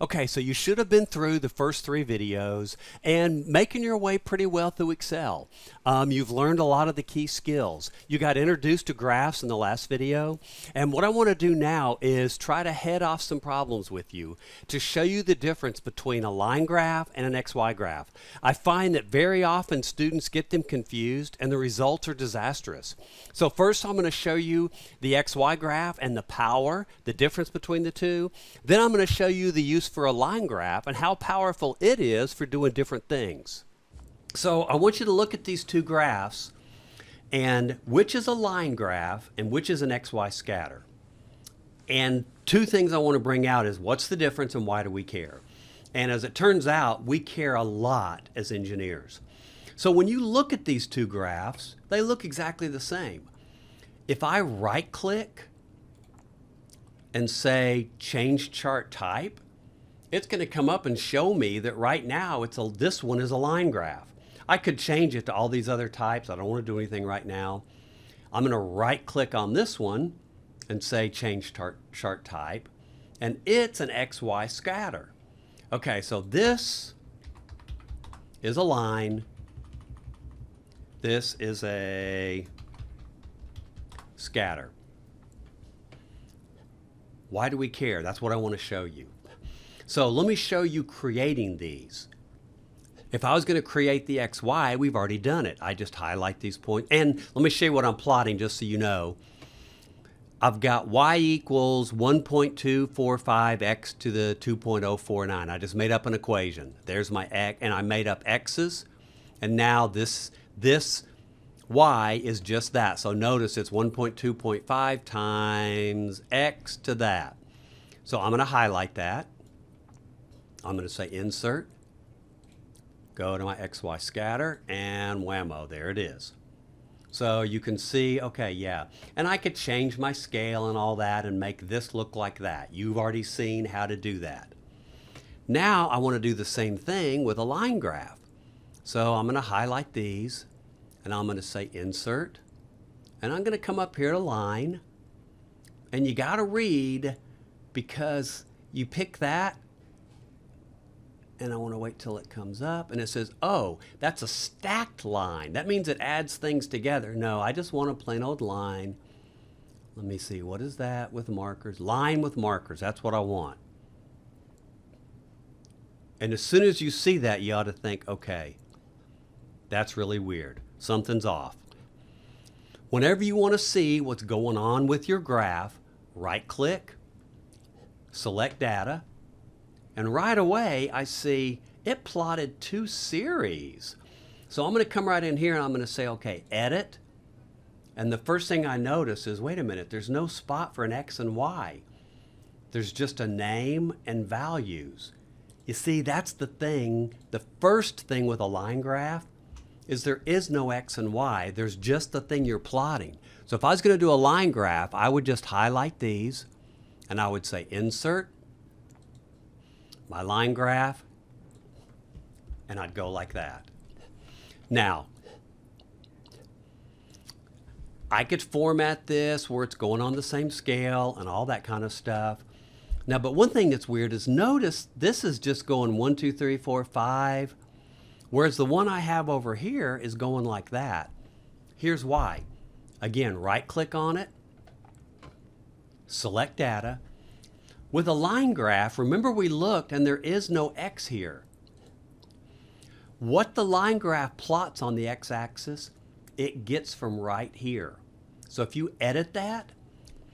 Okay, so you should have been through the first three videos and making your way pretty well through Excel. You've learned a lot of the key skills. You got introduced to graphs in the last video. And what I want to do now is try to head off some problems with you to show you the difference between a line graph and an XY graph. I find that very often students get them confused and the results are disastrous. So first I'm going to show you the XY graph and the power, the difference between the two. Then I'm going to show you the use for a line graph and how powerful it is for doing different things. So I want you to look at these two graphs and which is a line graph and which is an XY scatter. And two things I want to bring out is what's the difference and why do we care? And as it turns out, we care a lot as engineers. So when you look at these two graphs, they look exactly the same. If I right click and say change chart type, it's going to come up and show me that right now this one is a line graph. I could change it to all these other types. I don't want to do anything right now. I'm going to right click on this one and say change chart type, and it's an XY scatter. Okay, so this is a line. This is a scatter. Why do we care? That's what I want to show you. So let me show you creating these. If I was going to create the XY, we've already done it. I just highlight these points. And let me show you what I'm plotting just so you know. I've got y equals 1.245 x to the 2.049. I just made up an equation. There's my x, and I made up x's. And now this y is just that. So notice it's 1.2.5 times x to that. So I'm going to highlight that. I'm going to say insert, go to my XY scatter, and whammo, there it is. So you can see, okay, yeah. And I could change my scale and all that and make this look like that. You've already seen how to do that. Now I want to do the same thing with a line graph. So I'm going to highlight these, and I'm going to say insert, and I'm going to come up here to line, and you got to read because you pick that, and I want to wait till it comes up, and it says, oh, that's a stacked line. That means it adds things together. No, I just want a plain old line. Let me see, what is that with markers? Line with markers, that's what I want. And as soon as you see that, you ought to think, okay, that's really weird. Something's off. Whenever you want to see what's going on with your graph, right-click, select data, and right away I see it plotted two series. So I'm going to come right in here and I'm going to say, okay, edit. And the first thing I notice is, wait a minute, there's no spot for an X and Y. There's just a name and values. You see, that's the thing. The first thing with a line graph is there is no X and Y. There's just the thing you're plotting. So if I was going to do a line graph, I would just highlight these and I would say insert, my line graph, and I'd go like that. Now, I could format this where it's going on the same scale and all that kind of stuff. Now, but one thing that's weird is notice this is just going 1, 2, 3, 4, 5, whereas the one I have over here is going like that. Here's why. Again, right click on it, select data. With a line graph, remember we looked and there is no X here. What the line graph plots on the x-axis, it gets from right here. So if you edit that,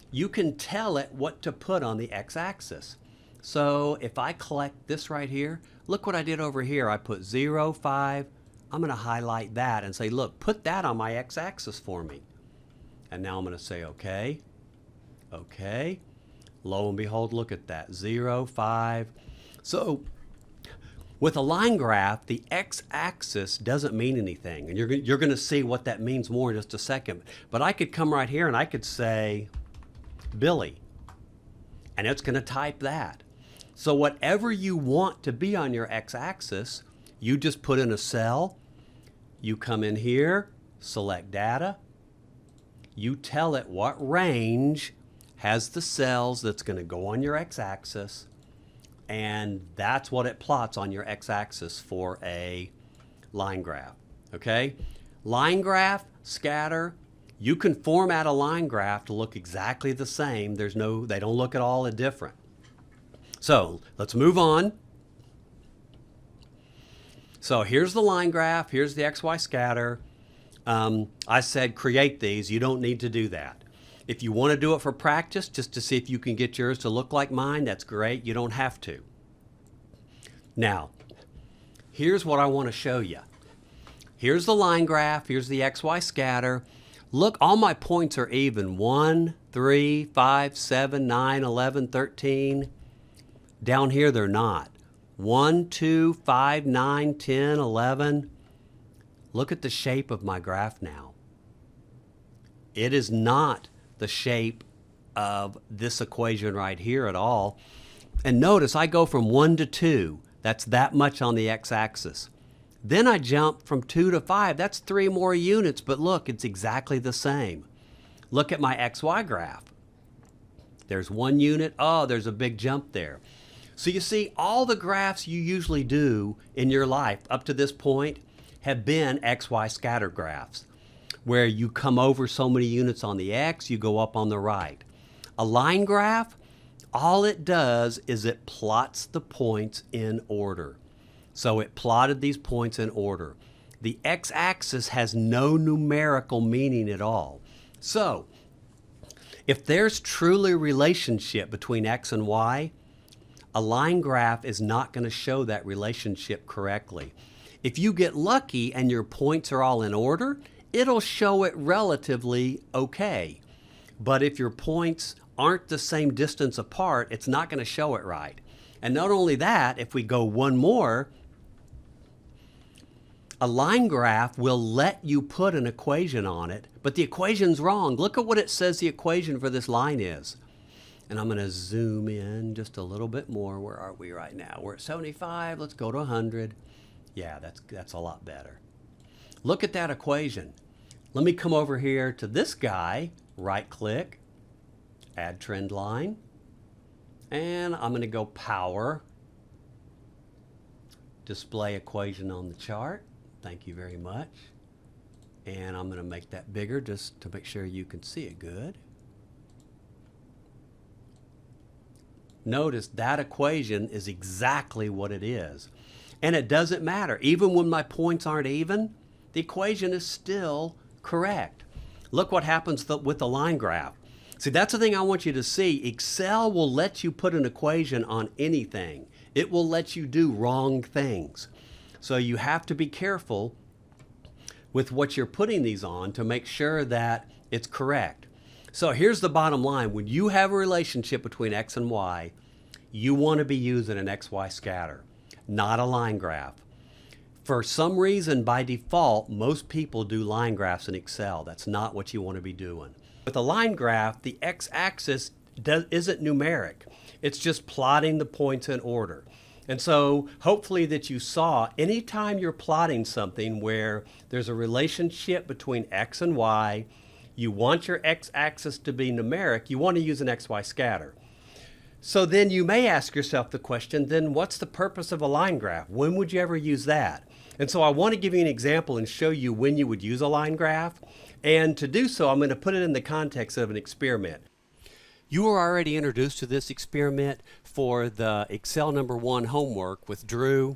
you can tell it what to put on the x-axis. So if I collect this right here, look what I did over here. I put 0, 5. I'm going to highlight that and say, look, put that on my x-axis for me. And now I'm going to say, okay, okay. Lo and behold, look at that, 0, 5. So with a line graph, the x-axis doesn't mean anything. And you're going to see what that means more in just a second. But I could come right here and I could say Billy, and it's going to type that. So whatever you want to be on your x-axis, you just put in a cell, you come in here, select data, you tell it what range has the cells that's going to go on your x-axis, and that's what it plots on your x-axis for a line graph. Okay? Line graph, scatter, you can format a line graph to look exactly the same. They don't look at all different. So let's move on. So here's the line graph, here's the XY scatter. I said create these, you don't need to do that. If you want to do it for practice, just to see if you can get yours to look like mine, that's great, you don't have to. Now, here's what I want to show you. Here's the line graph, here's the XY scatter. Look, all my points are even, 1, 3, 5, 7, 9, 11, 13. Down here they're not. 1, 2, 5, 9, 10, 11. Look at the shape of my graph now. It is not the shape of this equation right here at all. And notice I go from 1 to 2. That's that much on the x-axis. Then I jump from 2 to 5. That's 3 more units, but look, it's exactly the same. Look at my XY graph. There's 1 unit. Oh, there's a big jump there. So you see, all the graphs you usually do in your life up to this point have been XY scatter graphs, where you come over so many units on the X, you go up on the right. A line graph, all it does is it plots the points in order. So it plotted these points in order. The x-axis has no numerical meaning at all. So if there's truly a relationship between X and Y, a line graph is not going to show that relationship correctly. If you get lucky and your points are all in order, it'll show it relatively okay. But if your points aren't the same distance apart, it's not going to show it right. And not only that, if we go one more, a line graph will let you put an equation on it, but the equation's wrong. Look at what it says the equation for this line is. And I'm going to zoom in just a little bit more. Where are we right now? We're at 75. Let's go to 100. Yeah, that's a lot better. Look at that equation. Let me come over here to this guy, right-click, add trend line, and I'm going to go power, display equation on the chart. Thank you very much. And I'm going to make that bigger just to make sure you can see it good. Notice that equation is exactly what it is. And it doesn't matter. Even when my points aren't even, the equation is still correct. Look what happens with the line graph. See, that's the thing I want you to see. Excel will let you put an equation on anything. It will let you do wrong things. So you have to be careful with what you're putting these on to make sure that it's correct. So here's the bottom line. When you have a relationship between X and Y, you want to be using an XY scatter, not a line graph. For some reason, by default, most people do line graphs in Excel. That's not what you want to be doing. With a line graph, the x-axis isn't numeric. It's just plotting the points in order. And so hopefully that you saw, anytime you're plotting something where there's a relationship between X and Y, you want your x-axis to be numeric, you want to use an XY scatter. So then you may ask yourself the question, then what's the purpose of a line graph? When would you ever use that? And so I want to give you an example and show you when you would use a line graph. And to do so, I'm going to put it in the context of an experiment. You were already introduced to this experiment for the Excel number 1 homework with Drew.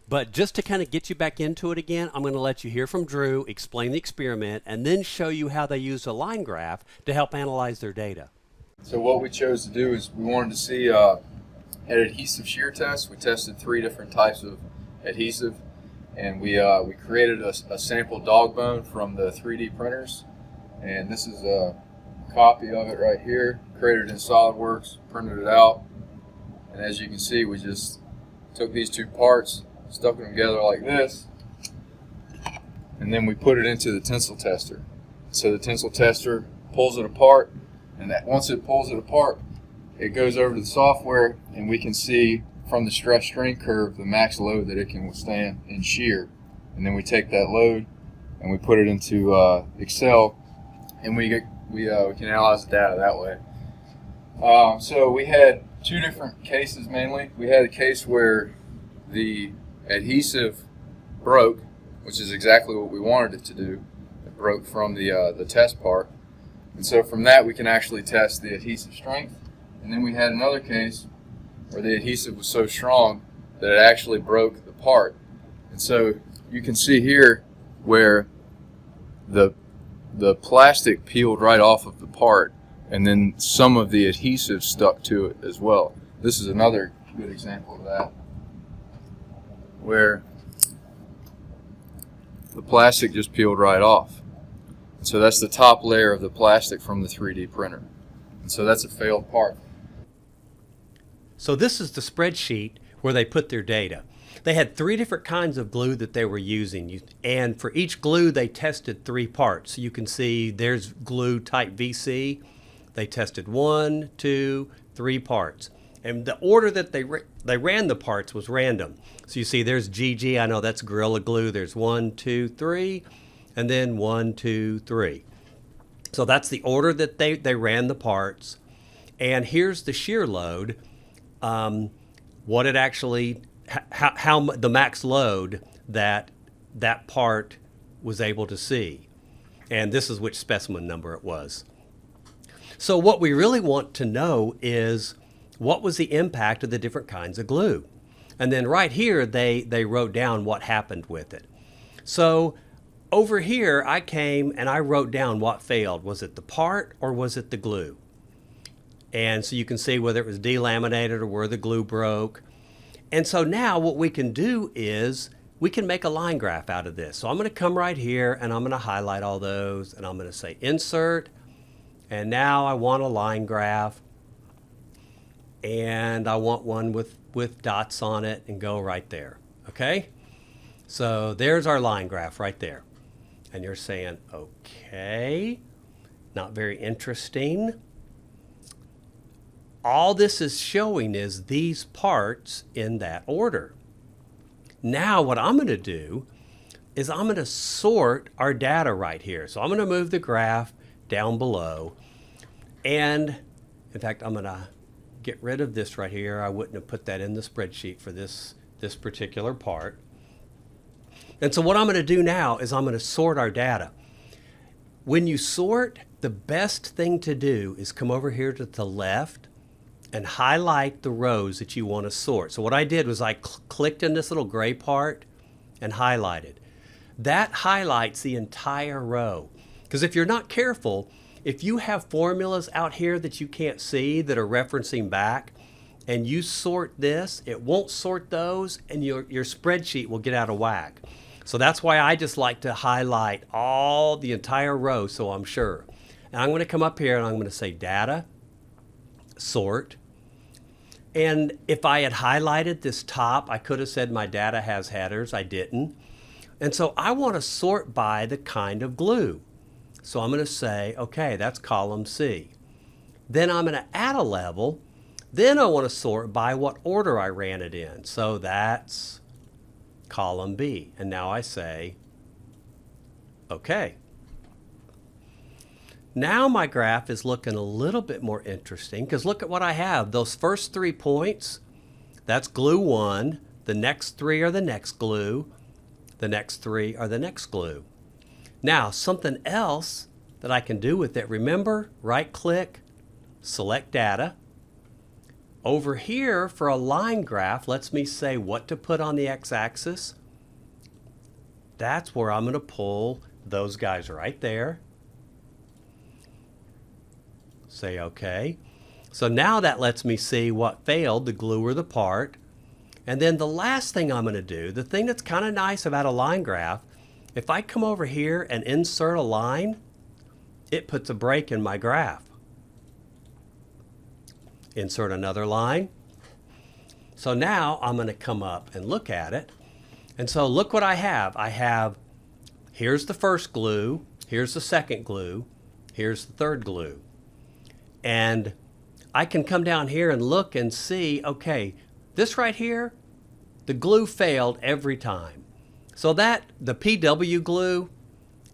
But just to kind of get you back into it again, I'm going to let you hear from Drew, explain the experiment, and then show you how they use a line graph to help analyze their data. So what we chose to do is we wanted to see an adhesive shear test. We tested 3 different types of adhesive, and we created a sample dog bone from the 3D printers. And this is a copy of it right here, created in SolidWorks, printed it out. And as you can see, we just took these 2 parts, stuck them together like this, and then we put it into the tensile tester. So the tensile tester pulls it apart, and once it pulls it apart, it goes over to the software, and we can see from the stress strain curve the max load that it can withstand in shear. And then we take that load and we put it into Excel, and we can analyze the data that way. So we had Two different cases mainly. We had a case where the adhesive broke, which is exactly what we wanted it to do. It broke from the test part. And so from that we can actually test the adhesive strength. And then we had another case where the adhesive was so strong that it actually broke the part. And so you can see here where the plastic peeled right off of the part, and then some of the adhesive stuck to it as well. This is another good example of that, where the plastic just peeled right off. So that's the top layer of the plastic from the 3D printer. And so that's a failed part. So this is the spreadsheet where they put their data. They had 3 different kinds of glue that they were using, and for each glue they tested 3 parts. So you can see there's glue type VC. They tested 1, 2, 3 parts. And the order that they ran the parts was random. So you see there's GG, I know that's Gorilla Glue. There's 1, 2, 3, and then 1, 2, 3. So that's the order that they ran the parts. And here's the shear load, what it actually, how the max load that part was able to see. And this is which specimen number it was. So what we really want to know is what was the impact of the different kinds of glue. And then right here, they wrote down what happened with it. So over here, I came and I wrote down what failed. Was it the part or was it the glue? And so you can see whether it was delaminated or where the glue broke. And so now what we can do is we can make a line graph out of this. So I'm going to come right here and I'm going to highlight all those and I'm going to say insert. And now I want a line graph. And I want one with dots on it and go right there. Okay? So there's our line graph right there. And you're saying, okay, not very interesting. All this is showing is these parts in that order. Now what I'm going to do is I'm going to sort our data right here. So I'm going to move the graph down below. And in fact, I'm going to get rid of this right here. I wouldn't have put that in the spreadsheet for this particular part. And so what I'm going to do now is I'm going to sort our data. When you sort, the best thing to do is come over here to the left and highlight the rows that you want to sort. So what I did was I clicked in this little gray part and highlighted. That highlights the entire row. Because if you're not careful, if you have formulas out here that you can't see that are referencing back, and you sort this, it won't sort those, and your spreadsheet will get out of whack. So that's why I just like to highlight all the entire row so I'm sure. And I'm going to come up here and I'm going to say data, sort. And if I had highlighted this top, I could have said my data has headers. I didn't. And so I want to sort by the kind of glue. So I'm going to say, okay, that's column C. Then I'm going to add a level. Then I want to sort by what order I ran it in. So that's column B. And now I say, okay. Now my graph is looking a little bit more interesting because look at what I have. Those first 3 points, that's glue 1. The next 3 are the next glue. The next 3 are the next glue. Now, something else that I can do with it, remember, right-click, select data. Over here, for a line graph, lets me say what to put on the x-axis. That's where I'm going to pull those guys right there. Say OK. So now that lets me see what failed, the glue or the part. And then the last thing I'm going to do, the thing that's kind of nice about a line graph, if I come over here and insert a line, it puts a break in my graph. Insert another line. So now I'm going to come up and look at it. And so look what I have. Here's the first glue, here's the second glue, here's the third glue. And I can come down here and look and see, okay, this right here, the glue failed every time. So that, the PW glue,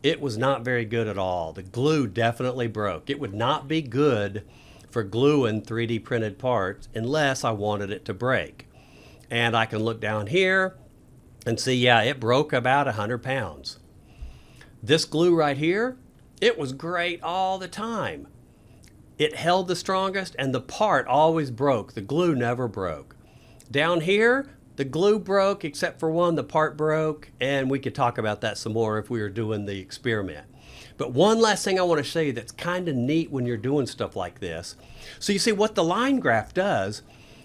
it was not very good at all. The glue definitely broke. It would not be good for gluing 3D printed parts unless I wanted it to break. And I can look down here and see, yeah, it broke about 100 pounds. This glue right here, it was great all the time. It held the strongest and the part always broke. The glue never broke. Down here, the glue broke except for one, the part broke, and we could talk about that some more if we were doing the experiment. But one last thing I want to show you that's kind of neat when you're doing stuff like this. So you see what the line graph does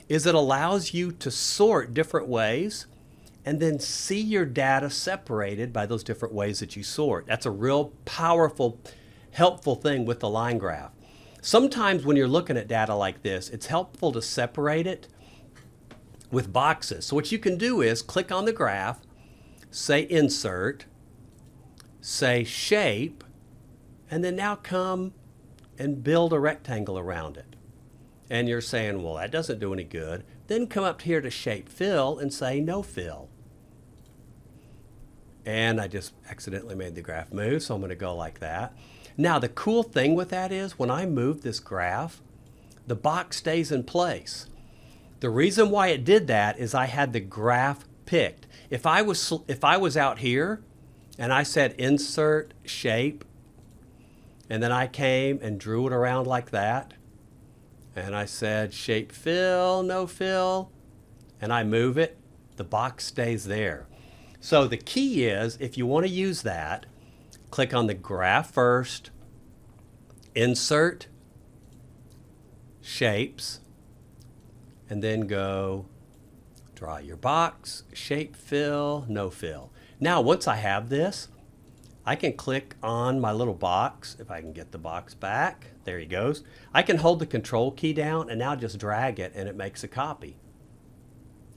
is it allows you to sort different ways and then see your data separated by those different ways that you sort. That's a real powerful, helpful thing with the line graph. Sometimes when you're looking at data like this, it's helpful to separate it with boxes. So what you can do is click on the graph, say Insert, say Shape, and then now come and build a rectangle around it. And you're saying, well, that doesn't do any good. Then come up here to Shape Fill and say No Fill. And I just accidentally made the graph move, so I'm going to go like that. Now, the cool thing with that is when I move this graph, the box stays in place. The reason why it did that is I had the graph picked. If I was out here and I said Insert, Shape, and then I came and drew it around like that, and I said Shape Fill, No Fill, and I move it, the box stays there. So the key is, if you want to use that, click on the graph first, Insert, Shapes, and then go draw your box, Shape Fill, No Fill. Now once I have this, I can click on my little box, if I can get the box back, there he goes. I can hold the Control key down and now just drag it and it makes a copy.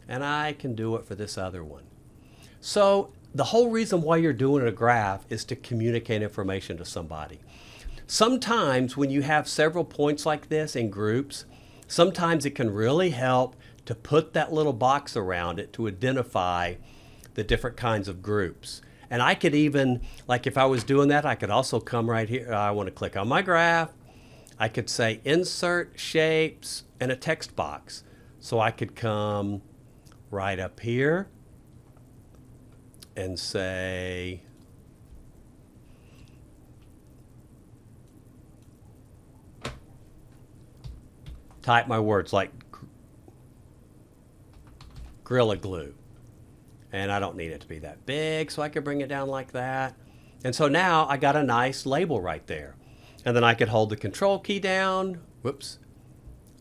And I can do it for this other one. So the whole reason why you're doing a graph is to communicate information to somebody. Sometimes when you have several points like this in groups, sometimes it can really help to put that little box around it to identify the different kinds of groups. And I could even, like if I was doing that, I could also come right here. I want to click on my graph. I could say Insert, Shapes, and a text box. So I could come right up here and say, type my words like Gorilla Glue. And I don't need it to be that big, so I could bring it down like that. And so now I got a nice label right there. And then I could hold the Control key down,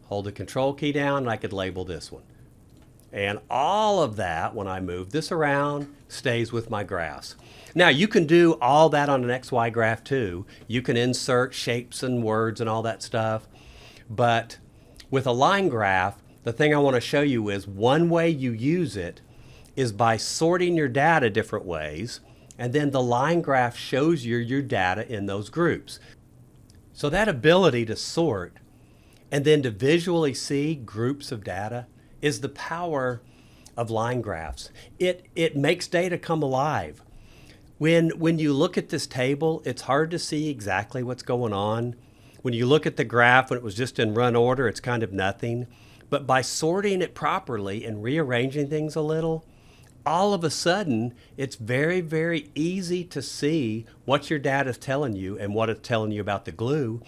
hold the Control key down, and I could label this one. And all of that, when I move this around, stays with my graphs. Now you can do all that on an XY graph too. You can insert shapes and words and all that stuff. But with a line graph, the thing I want to show you is one way you use it is by sorting your data different ways, and then the line graph shows you your data in those groups. So that ability to sort and then to visually see groups of data is the power of line graphs. It makes data come alive. When you look at this table, it's hard to see exactly what's going on. When you look at the graph when it was just in run order, it's kind of nothing. But by sorting it properly and rearranging things a little, all of a sudden, it's very, very easy to see what your data is telling you and what it's telling you about the glue.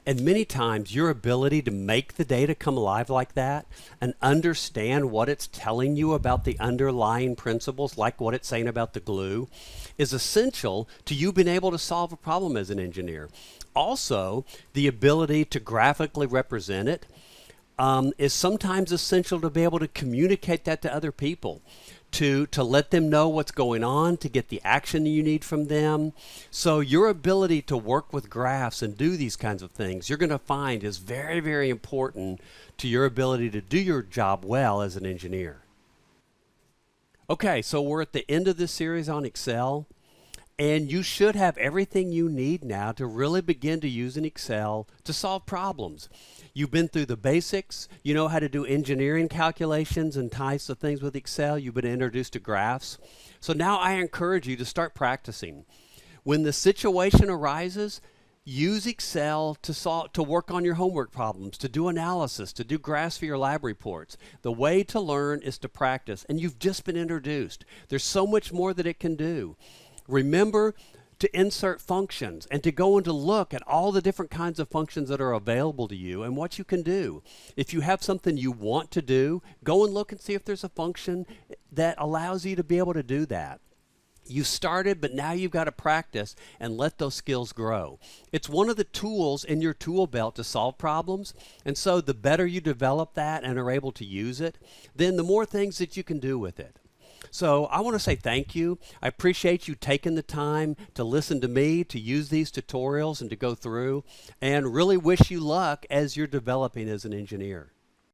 And many times your ability to make the data come alive like that and understand what it's telling you about the underlying principles, like what it's saying about the glue, is essential to you being able to solve a problem as an engineer. Also, the ability to graphically represent it is sometimes essential to be able to communicate that to other people, to let them know what's going on, to get the action you need from them. So your ability to work with graphs and do these kinds of things, you're going to find is very, very important to your ability to do your job well as an engineer. Okay, so we're at the end of this series on Excel, and you should have everything you need now to really begin to use an Excel to solve problems. You've been through the basics. You know how to do engineering calculations and types of things with Excel. You've been introduced to graphs. So now I encourage you to start practicing. When the situation arises, Use Excel to work on your homework problems, to do analysis, to do graphs for your lab reports. The way to learn is to practice, and you've just been introduced. There's so much more that it can do. Remember to insert functions and to go and to look at all the different kinds of functions that are available to you and what you can do. If you have something you want to do, go and look and see if there's a function that allows you to be able to do that. You started, but now you've got to practice and let those skills grow. It's one of the tools in your tool belt to solve problems, and so the better you develop that and are able to use it, then the more things that you can do with it. So I want to say thank you. I appreciate you taking the time to listen to me, to use these tutorials and to go through, and really wish you luck as you're developing as an engineer.